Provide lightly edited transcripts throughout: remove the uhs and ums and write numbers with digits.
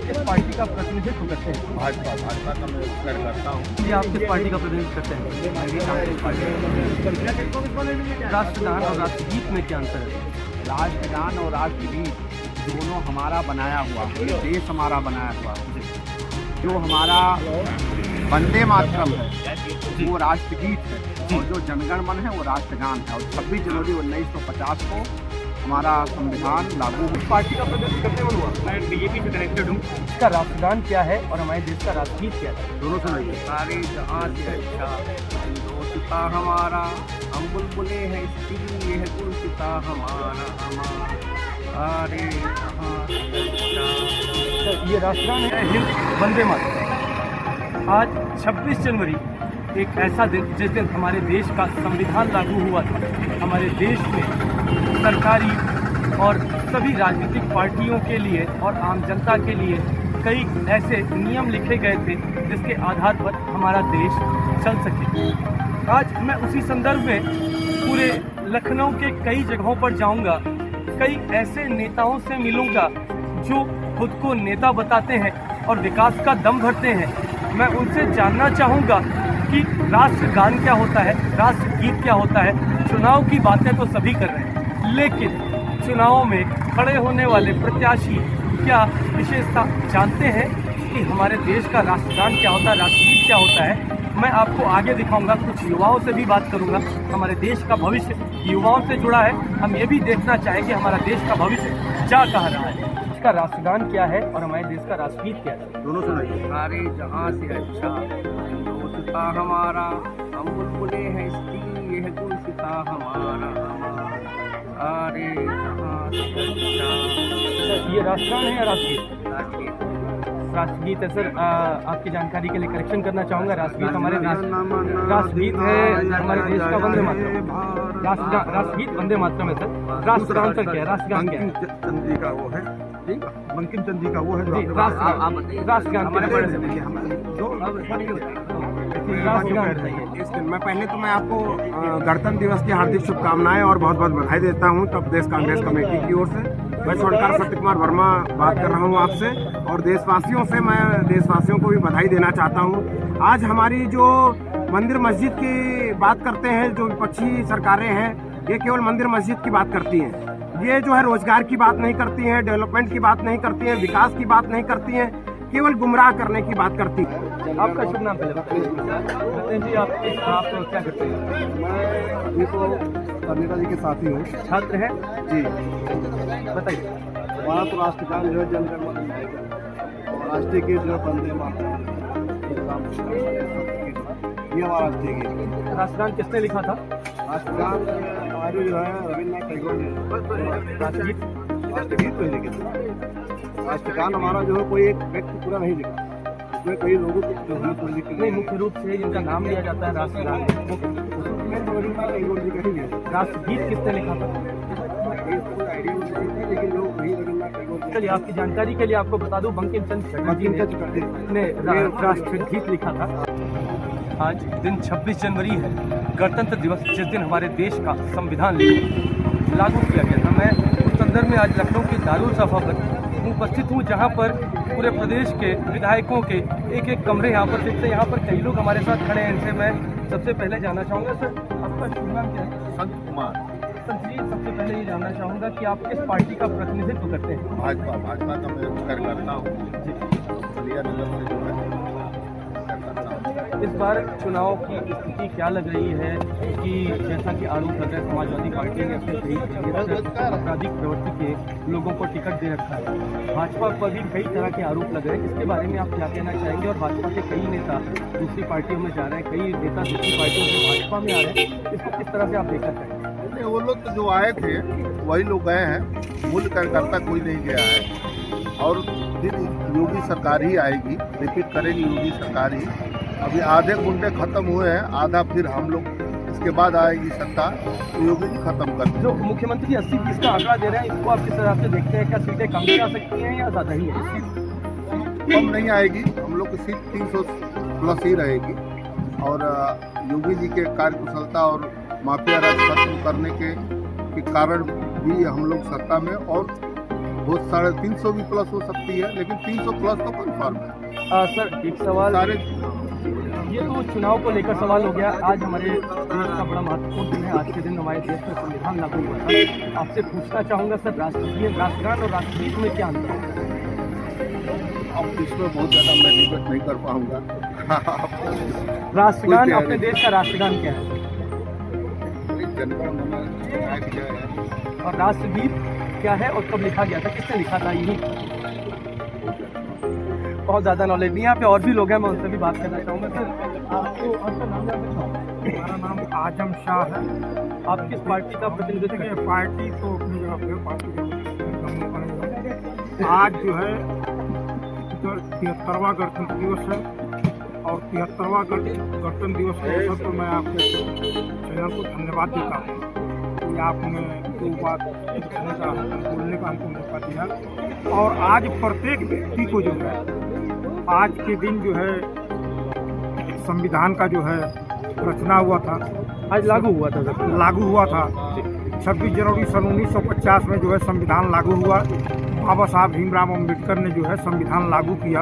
किस पार्टी का प्रतिनिधित्व करते हैं? भाजपा का मैं कर करता हूँ। जी, आप किस पार्टी का प्रतिनिधित्व करते हैं? राष्ट्रगान और राष्ट्रगीत में क्या अंतर है? राष्ट्रगान और राष्ट्रगीत दोनों हमारा बनाया हुआ, ये देश हमारा बनाया हुआ, जो हमारा वंदे मातरम है वो राष्ट्रगीत है, और जो जनगण मन है वो राष्ट्रगान है। और 26 जनवरी 1950 को हमारा संविधान लागू हुआ। पार्टी का प्रतिनिधित्व करते हुआ मैं बीजेपी से कनेक्टेड हूँ। इसका राष्ट्रगान क्या है और हमारे देश का राष्ट्रगीत क्या है? दोनों सुनाइए। सारे जहाँ से अच्छा हिंदुस्ता हमारा, हम बुलबुले हैं इसकी, ये है गुलसिता हमारा सारे जहाँ से अच्छा। ये राष्ट्रगान है हिंद वंदे मातरम। आज 26 जनवरी एक ऐसा दिन जिस दिन हमारे देश का संविधान लागू हुआ था। हमारे देश में सरकारी और सभी राजनीतिक पार्टियों के लिए और आम जनता के लिए कई ऐसे नियम लिखे गए थे जिसके आधार पर हमारा देश चल सके। आज मैं उसी संदर्भ में पूरे लखनऊ के कई जगहों पर जाऊंगा, कई ऐसे नेताओं से मिलूंगा जो खुद को नेता बताते हैं और विकास का दम भरते हैं। मैं उनसे जानना चाहूँगा कि राष्ट्रगान क्या होता है, राष्ट्रगीत क्या होता है। चुनाव की बातें तो सभी कर रहे हैं, लेकिन चुनावों में खड़े होने वाले प्रत्याशी क्या विशेषता जानते हैं कि हमारे देश का राष्ट्रगान क्या होता है, राष्ट्रगीत क्या होता है? मैं आपको आगे दिखाऊंगा। कुछ युवाओं से भी बात करूंगा। हमारे देश का भविष्य युवाओं से जुड़ा है। हम ये भी देखना चाहेंगे हमारा देश का भविष्य जा कहाँ रहा है। इसका राष्ट्रगान क्या है और हमारे देश का राष्ट्रगीत क्या है? दोनों सुनाइए। सारे जहाँ से अच्छा हिंदुस्ता हमारा, हम बुलबुले हैं इसकी, ये है गुलसिता हमारा सारे जहाँ से अच्छा। ये राष्ट्रगान है या राष्ट्रगीत? राष्ट्रगीत राष्ट्रगीत है सर। आपकी जानकारी के लिए करेक्शन करना चाहूँगा। राष्ट्रगीत हमारे राष्ट्रगीत है हमारे देश का वंदे मातरम। राष्ट्रगीत वंदे मातरम है सर। राष्ट्रगान सर क्या है? राष्ट्रगान क्या है? चंदी का वो है जी, बंकिम चंदी का वो है जो राष्ट्रगान इस दिन मैं पहले तो मैं आपको गणतंत्र दिवस की हार्दिक शुभकामनाएं और बहुत बहुत बधाई देता हूं प्रदेश कांग्रेस कमेटी की ओर से। मैं स्वर्णकार सत्य कुमार वर्मा बात कर रहा हूं आपसे, और देशवासियों को भी बधाई देना चाहता हूं। आज हमारी जो मंदिर मस्जिद की बात करते हैं, जो विपक्षी सरकारें हैं, ये केवल मंदिर मस्जिद की बात करती हैं। ये जो है रोजगार की बात नहीं करती हैं, डेवलपमेंट की बात नहीं करती हैं, विकास की बात नहीं करती हैं, केवल गुमराह करने की बात करती है। आपका शुभ नाम पहले बताइए जी। आप क्या करते हैं? मैं अभी तो नेताजी के साथी हूँ। छात्र हैं जी, बताइए। हमारा तो राष्ट्रगान जो है जनगण मन और राष्ट्रीय गीत जो है वंदे मातरम, ये हमारा राष्ट्रीय गीत। राष्ट्रगान किसने लिखा था? राष्ट्रगान हमारे जो है रविन्द्रनाथ टैगोर ने। राष्ट्रगीत राष्ट्रगीत तो लिखे थे। राष्ट्रगान हमारा जो है कोई एक व्यक्ति पूरा नहीं लिखा, उसमें कई लोगों को जो है तो लिख नहीं, मुख्य रूप से जिनका नाम लिया जाता है राष्ट्रगान। रविन्द्रनाथ टैगोर जी का ही है। राष्ट्रगीत किसने लिखा था? कोई आइडिया नहीं है, लेकिन लोग वही रविन्द्रनाथ टैगोर जी। चलिए, आपकी जानकारी के लिए आपको बता दूं, बंकिम चंद्र चटर्जी ने राष्ट्रगीत लिखा था। आज दिन 26 जनवरी है, गणतंत्र दिवस, जिस दिन हमारे देश का संविधान लागू किया गया था। मैं उस संदर्भ में आज लखनऊ के दारुल सफा पर उपस्थित हूँ, जहाँ पर पूरे प्रदेश के विधायकों के एक एक कमरे यहाँ पर देखते हैं। यहाँ पर कई लोग हमारे साथ खड़े हैं। इनसे मैं सबसे पहले जानना चाहूँगा, सर आपका शुभ नाम क्या है? संत कुमार। संत जी, सबसे पहले ये जानना चाहूँगा कि आप किस पार्टी का प्रतिनिधित्व करते हैं? भाजपा का मैं कर करता हूँ। बलिया नगर से जो है कर करता हूँ। इस बार चुनाव की स्थिति क्या लग रही है कि जैसा कि आरोप लग रहा है समाजवादी पार्टी ने अपने आपराधिक प्रवृत्ति के लोगों को टिकट दे रखा है। भाजपा पर भी कई तरह के आरोप लग रहे हैं। इसके बारे में आप क्या कहना चाहेंगे? और भाजपा के कई नेता दूसरी पार्टियों में जा रहे हैं, कई नेता दूसरी पार्टियों से भाजपा में आ रहे हैं, इसको किस तरह से आप देखना चाहेंगे? वो लोग तो जो आए थे वही लोग गए हैं, मूल कार्यकर्ता कोई नहीं गया है। और फिर योगी सरकार ही आएगी, रिपीट करेगी योगी सरकार ही। अभी आधे गुंडे खत्म हुए हैं, आधा फिर हम लोग, इसके बाद आएगी सत्ता तो योगी जी खत्म कर। जो मुख्यमंत्री 80-20 का आंकड़ा दे रहे हैं, इसको आप किस तरह से देखते हैं? क्या सीटें कम भी आ सकती हैं या ज़्यादा ही है? कम नहीं आएगी, हम लोग की सीट 300 प्लस ही रहेगी। और योगी जी के कार्यकुशलता और माफिया राज खत्म करने के कारण भी हम लोग सत्ता में और वो 350 भी प्लस हो सकती है, लेकिन 300 प्लस तो कन्फर्म है। सर एक सवाल, सारे ये तो चुनाव को लेकर सवाल हो गया। आज हमारे देश का बड़ा महत्वपूर्ण दिन है। आज के दिन हमारे देश में संविधान लागू हुआ था। आपसे पूछना चाहूँगा सर, राष्ट्रगान और राष्ट्रगीत में क्या अंतर है? अब इसमें बहुत ज़्यादा मैं डिबेट नहीं कर पाऊंगा। राष्ट्रगान, कोई अपने देश का राष्ट्रगान क्या है? जनगण मन अधिनायक जय है। और राष्ट्रगीत क्या है और कब लिखा गया था, किसने लिखा था? यही बहुत ज़्यादा नॉलेज नहीं है। यहाँ पे और भी लोग हैं, मैं उनसे भी बात करना चाहूँगा। सर आपको आपका नाम जान सकता हूँ? हमारा नाम आजम शाह है। आप किस पार्टी का प्रतिनिधित्व करते हैं? पार्टी तो अपनी जगह पे पार्टी आज जो है 73वां गणतंत्र दिवस है और 73वां गणतंत्र दिवस के अवसर पर मैं आपके चैनल को धन्यवाद देता हूँ कि आपने दो बात बोलने का हमको मौका दिया। और आज प्रत्येक व्यक्ति को जो है आज के दिन जो है संविधान का जो है रचना हुआ था, आज लागू हुआ था सर। लागू हुआ था 26 जनवरी सन 1950 में जो है संविधान लागू हुआ। बाबा साहब भीमराव अम्बेडकर ने जो है संविधान लागू किया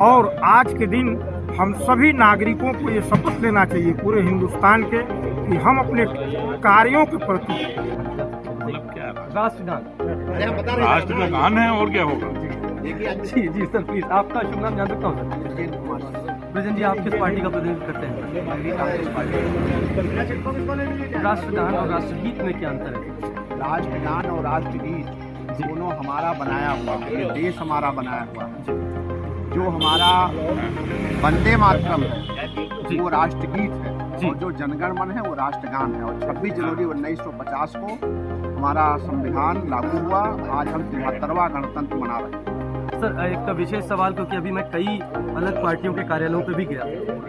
और आज के दिन हम सभी नागरिकों को ये शपथ लेना चाहिए पूरे हिंदुस्तान के कि हम अपने कार्यों के प्रति राष्ट्रगान है और क्या होगा। जी जी सर, प्लीज आपका शुभ नाम जान सकता हूँ सर? ब्रजन जी, आप किस पार्टी का प्रतिनिधित्व करते हैं? राष्ट्रगान और राष्ट्रगीत में क्या अंतर है? राष्ट्रगान और राष्ट्रगीत दोनों हमारा बनाया हुआ, ये देश हमारा बनाया हुआ। जो हमारा वंदे मातरम है वो राष्ट्रगीत है और जो जनगण मन है वो राष्ट्रगान है। और 26 जनवरी 1950 को हमारा संविधान लागू हुआ। आज हम 73वां गणतंत्र मना रहे हैं। सर एक विशेष सवाल, क्योंकि अभी मैं कई अलग पार्टियों के कार्यालयों पे भी गया,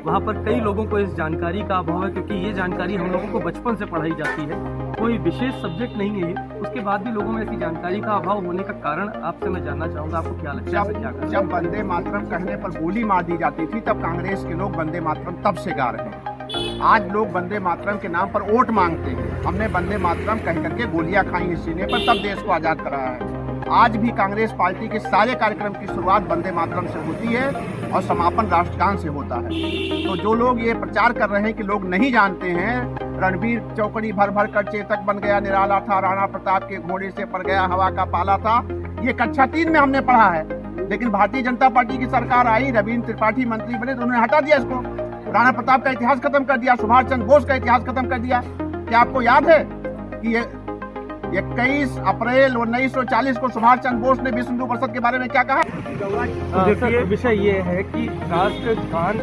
वहाँ पर कई लोगों को इस जानकारी का अभाव है, क्योंकि ये जानकारी हम लोगों को बचपन से पढ़ाई जाती है, कोई विशेष सब्जेक्ट नहीं है ये। उसके बाद भी लोगों में ऐसी जानकारी का अभाव होने का कारण आपसे मैं जानना चाहूँगा, आपको क्या लगता है? जब वंदे मातरम कहने पर गोली मार दी जाती थी तब कांग्रेस के लोग वंदे मातरम तब से गा रहे हैं। आज लोग वंदे मातरम के नाम पर वोट मांगते हैं। हमने वंदे मातरम कह करके गोलियां खाई इस सीने पर, तब देश को आज़ाद कराया है। आज भी कांग्रेस पार्टी के सारे कार्यक्रम की शुरुआत वंदे मातरम से होती है और समापन राष्ट्रगान से होता है। तो जो लोग ये प्रचार कर रहे हैं कि लोग नहीं जानते हैं, रणबीर चौकड़ी भर भर कर चेतक बन गया, निराला था, राणा प्रताप के घोड़े से पड़ गया, हवा का पाला था, ये कक्षा 3 में हमने पढ़ा है। लेकिन भारतीय जनता पार्टी की सरकार आई, रविंद्र त्रिपाठी मंत्री बने तो उन्होंने हटा दिया इसको। राणा प्रताप का इतिहास खत्म कर दिया, सुभाष चंद्र बोस का इतिहास खत्म कर दिया। क्या आपको याद है कि 21 अप्रैल 1940 को सुभाष चंद्र बोस ने विश्व हिंदू परिषद के बारे में क्या कहा? सर विषय ये है कि राष्ट्रगान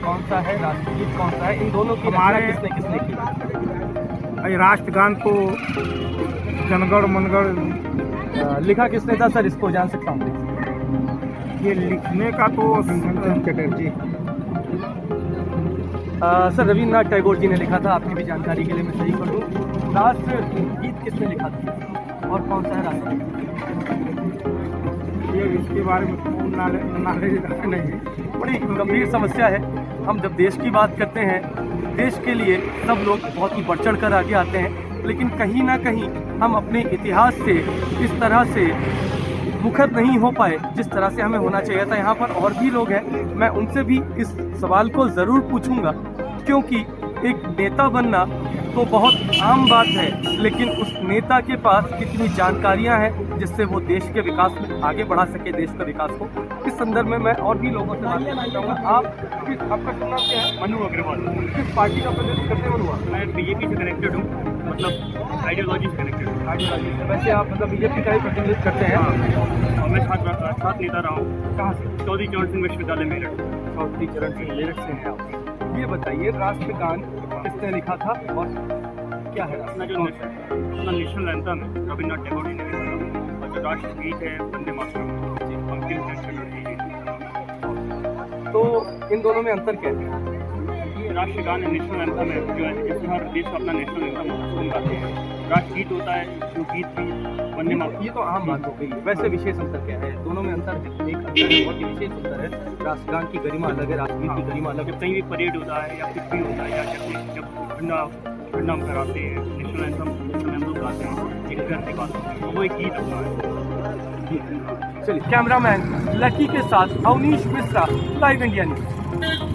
कौन सा है, राष्ट्रगीत कौन सा है, इन दोनों की हमारे रचना किसने की? राष्ट्रगान तो जनगण मनगण लिखा किसने था सर, इसको जान सकता हूँ? ये लिखने का तो चटर्जी सर रविन्द्रनाथ टैगोर जी ने लिखा था। आपकी भी जानकारी के लिए मैं सही कर दूँ, राष्ट्रगीत किसने लिखा था और कौन सा है राष्ट्रगीत? ये इसके बारे में नॉलेज नहीं है। बड़ी गंभीर समस्या है। हम जब देश की बात करते हैं, देश के लिए सब लोग बहुत ही बढ़ चढ़ कर आगे आते हैं, लेकिन कहीं ना कहीं हम अपने इतिहास से इस तरह से मुखर नहीं हो पाए जिस तरह से हमें होना चाहिए था। यहाँ पर और भी लोग हैं, मैं उनसे भी इस सवाल को ज़रूर पूछूंगा, क्योंकि एक नेता बनना तो बहुत आम बात है, लेकिन उस नेता के पास कितनी जानकारियां हैं जिससे वो देश के विकास में आगे बढ़ा सके, देश का विकास हो। इस संदर्भ में मैं और भी लोगों से बात करना चाहूँगा। आपका शुभ नाम क्या है? मनु अग्रवाल। किस पार्टी का प्रतिनिधित्व करते हैं? मनुआ, मैं बीजेपी से कनेक्टेड हूँ, मतलब आइडियोलॉजी से कनेक्टेड हूँ। आइडियोलॉजी से। वैसे आप मतलब बीजेपी का ही प्रतिनिधित्व करते हैं? और मैं छात्र नेता रहा हूँ। कहाँ से? चौधरी चरण सिंह विश्वविद्यालय मेरठ। चौधरी चरण सिंह मेरठ से हैं आप। ये बताइए, राष्ट्रगान किसने लिखा था और क्या है? अपना जो अपना नेशनल एंथम है रविन्द्रनाथ टैगोर जी ने लिखा था, और जो राष्ट्रगीत है वंदे मातरम, बंकिम चंद्र चटर्जी जी। तो इन दोनों में अंतर क्या है? राष्ट्रगान नेशनल एंथम है, जो है जैसे हर देश का अपना नेशनल एंथम होता है, गाते हैं। राष्ट्रगीत होता है जो गीत भी वंदे मातरम। ये तो आम बात हो गई। वैसे विशेष अंतर क्या है? दोनों में अंतर है, एक अंतर है, बहुत ही विशेष अंतर है। राष्ट्रगान की गरिमा अलग है, राष्ट्रगीत की गरिमा अलग है। जब कहीं भी परेड होता है या कुछ भी होता है, या जब झंडा हम कराते हैं, नेशनल एंथम हम लोग गाते हैं, एक घर से गाते हैं, तो वो एक गीत होता है। नहीं है। चलिए, कैमरामैन लकी के साथ Awanish Mishra, live India news.